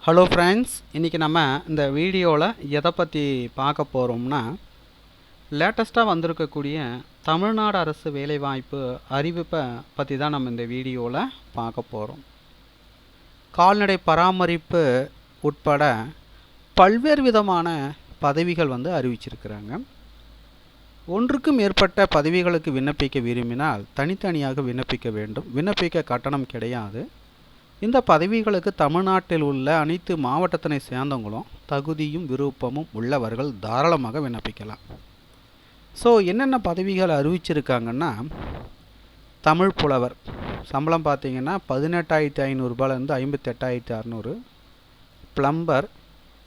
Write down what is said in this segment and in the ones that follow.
Hello friends, இன்றைக்கி நம்ம இந்த வீடியோவில் எதை பற்றி பார்க்க போகிறோம்னா, லேட்டஸ்ட்டாக வந்திருக்கக்கூடிய தமிழ்நாடு அரசு வேலைவாய்ப்பு அறிவிப்பை பற்றி தான் நம்ம இந்த வீடியோவில் பார்க்க போகிறோம். கால்நடை பராமரிப்பு உட்பட பல்வேறு விதமான பதவிகள் அறிவிச்சிருக்கிறாங்க. ஒன்றுக்கும் மேற்பட்ட பதவிகளுக்கு விண்ணப்பிக்க விரும்பினால் தனித்தனியாக விண்ணப்பிக்க வேண்டும். விண்ணப்பிக்க கட்டணம் கிடையாது. இந்த பதவிகளுக்கு தமிழ்நாட்டில் உள்ள அனைத்து மாவட்டத்தினை சேர்ந்தவங்களும் தகுதியும் விருப்பமும் உள்ளவர்கள் தாராளமாக விண்ணப்பிக்கலாம். ஸோ என்னென்ன பதவிகள் அறிவிச்சிருக்காங்கன்னா, தமிழ் புலவர் சம்பளம் பார்த்தீங்கன்னா 18,500 ரூபாயிலேருந்து 58,600. பிளம்பர்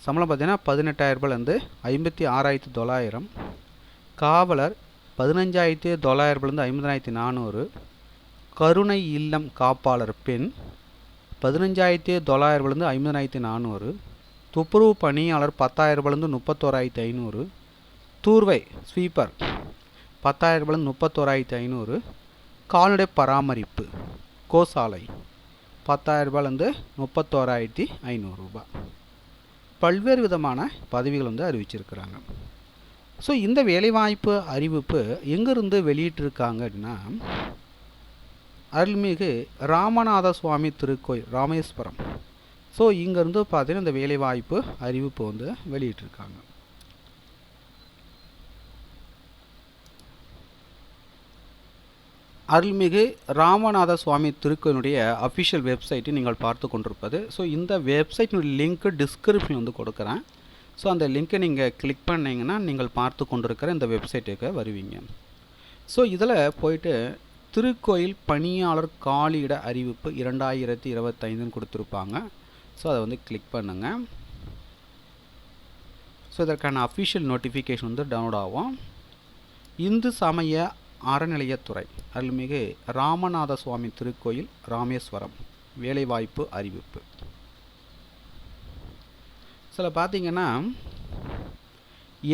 சம்பளம் பார்த்தீங்கன்னா 18,000 ரூபாயிலேருந்து 56,900. காவலர் 15,900 ரூபாயிலேருந்து 50,400. கருணை இல்லம் காப்பாளர் பெண் 15,900 ரூபாயிலேருந்து 50,400. துப்புரவு பணியாளர் 10,000 ரூபாயிலேருந்து 31,500. தூர்வை ஸ்வீப்பர் 10,000 ரூபாயிலேருந்து 31,500. கால்நடை பராமரிப்பு கோசாலை 10,000 ரூபாயிலேருந்து 31,500 ரூபாய். பல்வேறு விதமான பதவிகள் அறிவிச்சிருக்கிறாங்க. ஸோ இந்த வேலைவாய்ப்பு அறிவிப்பு எங்கேருந்து வெளியிட்டிருக்காங்க அப்படின்னா, அருள்மிகு ராமநாத சுவாமி திருக்கோயில் ராமேஸ்வரம். ஸோ இங்கேருந்து பார்த்தீங்கன்னா இந்த வேலைவாய்ப்பு அறிவிப்பு வெளியிட்டிருக்காங்க. அருள்மிகு ராமநாத சுவாமி திருக்கோயிலுடைய அஃபிஷியல் வெப்சைட்டை நீங்கள் பார்த்து கொண்டிருப்பது. ஸோ இந்த வெப்சைட்டினுடைய லிங்க்கு டிஸ்கிரிப்ஷன் கொடுக்குறேன். ஸோ அந்த லிங்க்கை நீங்கள் கிளிக் பண்ணிங்கன்னா நீங்கள் பார்த்து கொண்டிருக்கிற இந்த வெப்சைட்டுக்கு வருவீங்க. ஸோ இதில் போயிட்டு திருக்கோயில் பணியாளர் காலியிட அறிவிப்பு 2025 கொடுத்துருப்பாங்க. ஸோ அதை கிளிக் பண்ணுங்கள். ஸோ இதற்கான அஃபிஷியல் நோட்டிஃபிகேஷன் டவுன்லோட் ஆகும். இந்து சமய அறநிலையத்துறை அருள்மிகு ராமநாத சுவாமி திருக்கோயில் ராமேஸ்வரம் வேலைவாய்ப்பு அறிவிப்பு. சில பார்த்தீங்கன்னா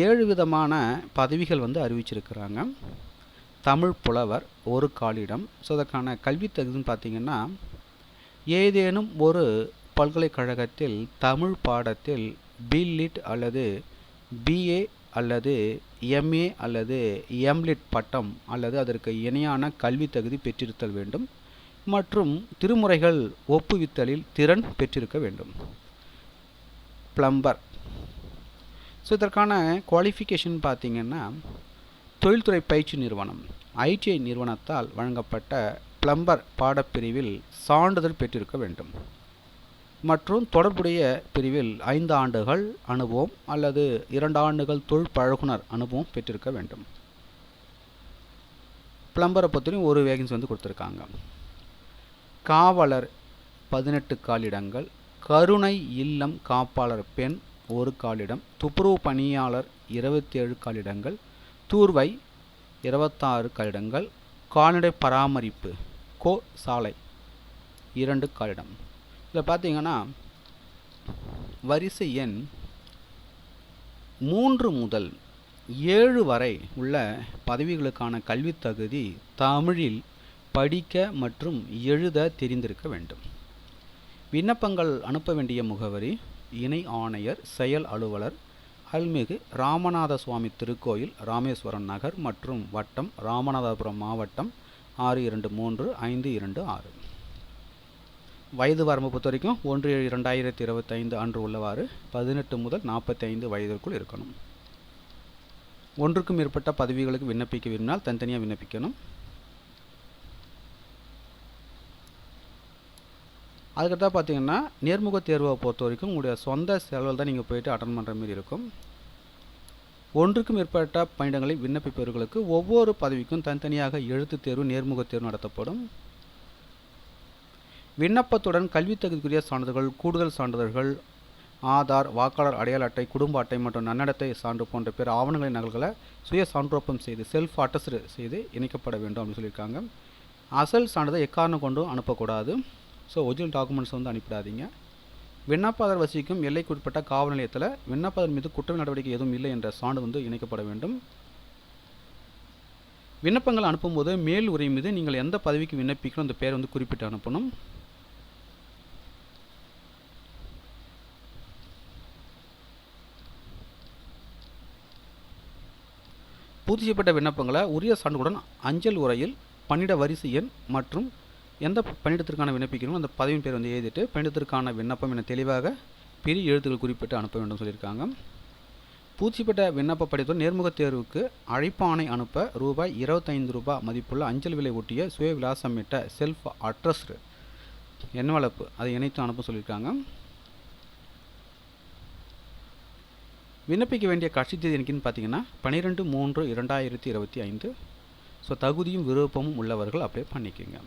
7 விதமான பதவிகள் அறிவிச்சிருக்கிறாங்க. தமிழ் புலவர் ஒரு காலியிடம். ஸோ அதற்கான கல்வி தகுதின்னு பார்த்தீங்கன்னா, ஏதேனும் ஒரு பல்கலைக்கழகத்தில் தமிழ் பாடத்தில் பிலிட் அல்லது பிஏ அல்லது எம்ஏ அல்லது எம்லிட் பட்டம் அல்லது அதற்கு இணையான கல்வி தகுதி பெற்றிருத்தல் வேண்டும் மற்றும் திருமுறைகள் ஒப்புவித்தலில் திறன் பெற்றிருக்க வேண்டும். பிளம்பர். ஸோ இதற்கான குவாலிஃபிகேஷன் பார்த்தீங்கன்னா, தொழில்துறை பயிற்சி நிறுவனம் ஐடிஐ நிறுவனத்தால் வழங்கப்பட்ட பிளம்பர் பாடப்பிரிவில் சான்றிதழ் பெற்றிருக்க வேண்டும் மற்றும் தொடர்புடைய பிரிவில் 5 ஆண்டுகள் அனுபவம் அல்லது 2 ஆண்டுகள் தொழில் பழகுனர் அனுபவம் பெற்றிருக்க வேண்டும். பிளம்பரை பொறுத்தவரைக்கும் ஒரு வேகன்சி கொடுத்துருக்காங்க. காவலர் 18 காலிடங்கள். கருணை இல்லம் காப்பாளர் பெண் 1 காலிடம். துப்புரவு பணியாளர் 27 காலிடங்கள். தூர்வை 26 காலிடங்கள். கால்நடை பராமரிப்பு கோ சாலை 2 காலிடம். இதில் பார்த்தீங்கன்னா வரிசை எண் 3 முதல் 7 வரை உள்ள பதவிகளுக்கான கல்வி தகுதி தமிழில் படிக்க மற்றும் எழுத தெரிந்திருக்க வேண்டும். விண்ணப்பங்கள் அனுப்ப வேண்டிய முகவரி இணை ஆணையர் செயல் அலுவலர் அருள்மிகு ராமநாத சுவாமி திருக்கோயில் ராமேஸ்வரம் நகர் மற்றும் வட்டம் ராமநாதபுரம் மாவட்டம் 623526. வயது வரம்பு பொறுத்த வரைக்கும் 1/7/2025 அன்று உள்ளவாறு 18 முதல் 45 வயதிற்குள் இருக்கணும். ஒன்றுக்கும் மேற்பட்ட பதவிகளுக்கு விண்ணப்பிக்க விரும்பினால் தனித்தனியாக விண்ணப்பிக்கணும். அதுக்கடுத்தா பார்த்தீங்கன்னா, நேர்முக தேர்வை பொறுத்த வரைக்கும் உங்களுடைய சொந்த செலவில் தான் நீங்கள் போயிட்டு அட்டன் பண்ணுற மாதிரி இருக்கும். ஒன்றுக்கும் மேற்பட்ட பணியிடங்களில் விண்ணப்பிப்பவர்களுக்கு ஒவ்வொரு பதவிக்கும் தனித்தனியாக எழுத்து தேர்வு நேர்முக தேர்வு நடத்தப்படும். விண்ணப்பத்துடன் கல்வி தகுதிக்குரிய சான்றிதழ்கள் கூடுதல் சான்றிதழ்கள் ஆதார் வாக்காளர் அடையாள அட்டை குடும்ப அட்டை மற்றும் நன்னடத்தை சான்று போன்ற பிற ஆவணங்களின் நகல்களை சுய சான்றொப்பம் செய்து செல்ஃப் அட்டஸ்டு செய்து இணைக்கப்பட வேண்டும் அப்படின்னு சொல்லியிருக்காங்க. அசல் சான்றிதழ் எக்காரணம் கொண்டும் அனுப்பக்கூடாது. ஸோ ஒரிஜினல் டாக்குமெண்ட்ஸ் அனுப்பிடாதீங்க. விண்ணப்பதாரர் வசிக்கும் எல்லைக்குட்பட்ட காவல் நிலையத்தில் விண்ணப்பதாரர் மீது குற்ற நடவடிக்கை எதுவும் இல்லை என்ற சான்று இணைக்கப்பட வேண்டும். விண்ணப்பங்கள் அனுப்பும்போது மேல் உரை மீது நீங்கள் எந்த பதவிக்கு விண்ணப்பிக்கணும் அந்த பேரை குறிப்பிட்டு அனுப்பணும். பூர்த்தி செய்யப்பட்ட விண்ணப்பங்களை உரிய சான்றுடன் அஞ்சல் உறையில் பணியிட வரிசை எண் மற்றும் எந்த பணியிடத்திற்கான விண்ணப்பிக்கிறோம் அந்த பதவியின் பேர் வந்து எழுதிட்டு பணியிடத்திற்கான விண்ணப்பம் என தெளிவாக பெரிய எழுத்துக்கள் குறிப்பிட்டு அனுப்ப வேண்டும் சொல்லியிருக்காங்க. பூர்த்தி செய்யப்பட்ட விண்ணப்ப படிவத்துடன் நேர்முக தேர்வுக்கு அழைப்பாணை அனுப்ப ரூபாய் 25 மதிப்புள்ள அஞ்சல் விலை ஒட்டிய சுய விலாசமிட்ட செல்ஃப் அட்ரஸ்டு என்வலப்பு அதை இணைத்து அனுப்ப சொல்லியிருக்காங்க. விண்ணப்பிக்க வேண்டிய கடைசி தேதி எனக்குன்னு பார்த்தீங்கன்னா 12/3/2025. ஸோ தகுதியும் விருப்பமும் உள்ளவர்கள் அப்ளை பண்ணிக்கோங்க.